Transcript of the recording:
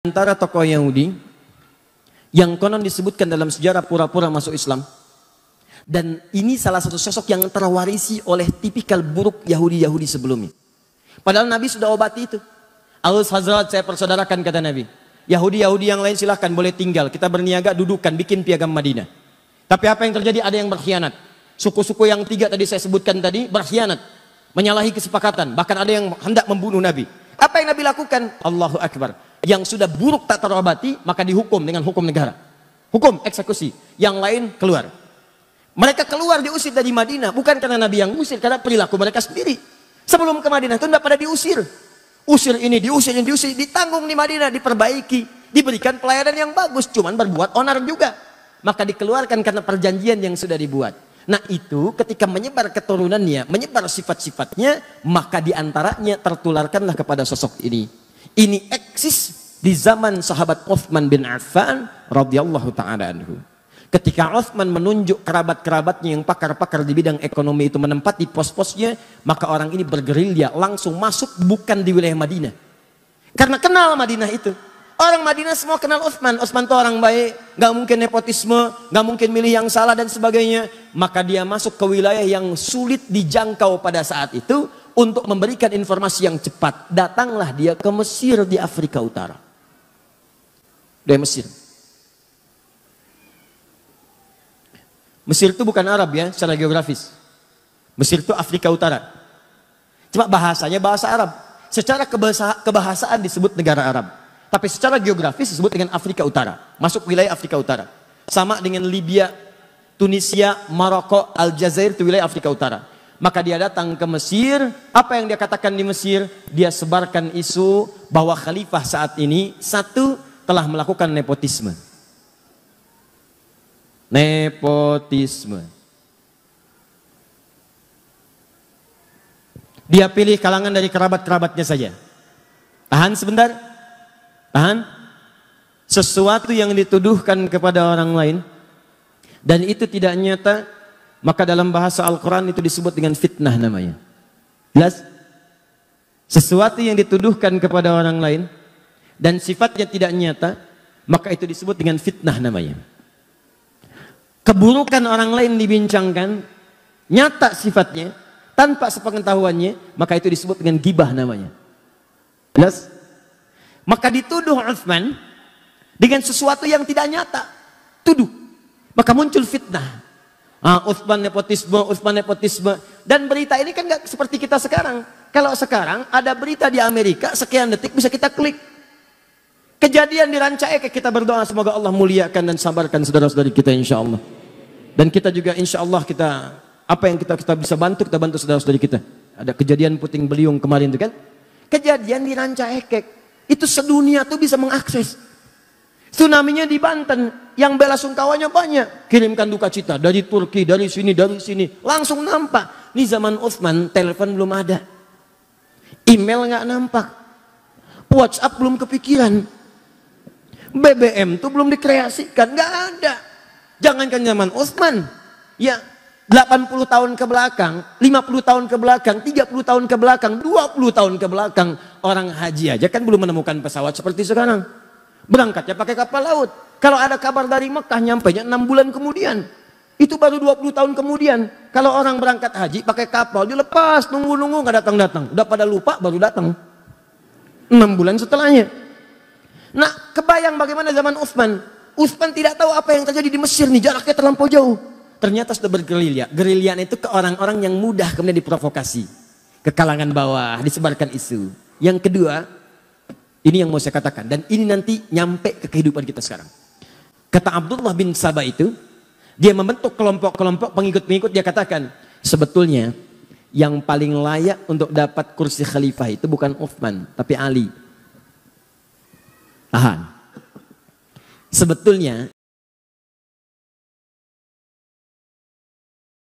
Antara tokoh Yahudi yang konon disebutkan dalam sejarah pura-pura masuk Islam, dan ini salah satu sosok yang terwarisi oleh tipikal buruk Yahudi-Yahudi sebelumnya. Padahal Nabi sudah obati itu. Alus Hazrat, saya persaudarakan, kata Nabi. Yahudi-Yahudi yang lain silahkan boleh tinggal, kita berniaga, dudukan, bikin piagam Madinah. Tapi apa yang terjadi? Ada yang berkhianat. Suku-suku yang 3 tadi saya sebutkan tadi berkhianat, menyalahi kesepakatan, bahkan ada yang hendak membunuh Nabi. Apa yang Nabi lakukan? Allahu Akbar. Yang sudah buruk tak terobati, maka dihukum dengan hukum negara. Hukum eksekusi. Yang lain keluar. Mereka keluar diusir dari Madinah, bukan karena Nabi yang usir, karena perilaku mereka sendiri. Sebelum ke Madinah itu tidak pada diusir. Usir ini, diusir ini, diusir, ditanggung di Madinah, diperbaiki, diberikan pelayanan yang bagus, cuman berbuat onar juga. Maka dikeluarkan karena perjanjian yang sudah dibuat. Nah itu ketika menyebar keturunannya, menyebar sifat-sifatnya, maka diantaranya tertularkanlah kepada sosok ini. Ini eksis di zaman sahabat Uthman bin Affan radhiyallahu ta'ala anhu. Ketika Uthman menunjuk kerabat-kerabatnya yang pakar-pakar di bidang ekonomi itu menempati pos-posnya, maka orang ini bergerilya langsung masuk bukan di wilayah Madinah. Karena kenal Madinah itu. Orang Madinah semua kenal Uthman. Uthman itu orang baik, gak mungkin nepotisme, gak mungkin milih yang salah dan sebagainya. Maka dia masuk ke wilayah yang sulit dijangkau pada saat itu untuk memberikan informasi yang cepat. Datanglah dia ke Mesir di Afrika Utara. Dari Mesir. Mesir itu bukan Arab ya, secara geografis. Mesir itu Afrika Utara. Cuma bahasanya bahasa Arab. Secara kebahasaan disebut negara Arab. Tapi secara geografis disebut dengan Afrika Utara. Masuk wilayah Afrika Utara. Sama dengan Libya, Tunisia, Maroko, Aljazair itu wilayah Afrika Utara. Maka dia datang ke Mesir. Apa yang dia katakan di Mesir? Dia sebarkan isu bahwa khalifah saat ini satu telah melakukan nepotisme. Nepotisme. Dia pilih kalangan dari kerabat-kerabatnya saja. Tahan sebentar. Tahan. Sesuatu yang dituduhkan kepada orang lain dan itu tidak nyata, maka dalam bahasa Al-Quran itu disebut dengan fitnah namanya. Jelas? Sesuatu yang dituduhkan kepada orang lain dan sifatnya tidak nyata, maka itu disebut dengan fitnah namanya. Keburukan orang lain dibincangkan, nyata sifatnya, tanpa sepengetahuannya, maka itu disebut dengan gibah namanya. Jelas? Maka dituduh Uthman dengan sesuatu yang tidak nyata. Tuduh. Maka muncul fitnah. Uthman nepotisme. Dan berita ini kan gak seperti kita sekarang. Kalau sekarang ada berita di Amerika, sekian detik bisa kita klik. Kejadian di Ranca Ekek, kita berdoa semoga Allah muliakan dan sabarkan saudara-saudari kita insya Allah. Dan kita juga insya Allah apa yang kita bisa bantu, kita bantu saudara-saudari kita. Ada kejadian puting beliung kemarin itu kan. Kejadian di Ranca Ekek. Itu sedunia tuh bisa mengakses. Tsunami-nya di Banten, yang bela sungkawanya banyak. Kirimkan duka cita dari Turki, dari sini. Langsung nampak. Ini zaman Uthman, telepon belum ada. Email nggak nampak. WhatsApp belum kepikiran. BBM tuh belum dikreasikan, nggak ada. Jangankan zaman Uthman, ya 80 tahun ke belakang, 50 tahun ke belakang, 30 tahun ke belakang, 20 tahun ke belakang, orang haji aja kan belum menemukan pesawat seperti sekarang. Berangkatnya pakai kapal laut. Kalau ada kabar dari Mekah nyampainya 6 bulan kemudian. Itu baru 20 tahun kemudian. Kalau orang berangkat haji pakai kapal dilepas, nunggu nggak datang. Udah pada lupa baru datang. 6 bulan setelahnya. Nah, kebayang bagaimana zaman Uthman. Uthman tidak tahu apa yang terjadi di Mesir nih, jaraknya terlampau jauh. Ternyata sudah bergerilya. Gerilyaan itu ke orang-orang yang mudah kemudian diprovokasi. Ke kalangan bawah, disebarkan isu. Yang kedua, ini yang mau saya katakan, dan ini nanti nyampe ke kehidupan kita sekarang. Kata Abdullah bin Sabah itu, dia membentuk kelompok-kelompok pengikut-pengikut, dia katakan, sebetulnya yang paling layak untuk dapat kursi khalifah itu bukan Uthman, tapi Ali. Tahan. Sebetulnya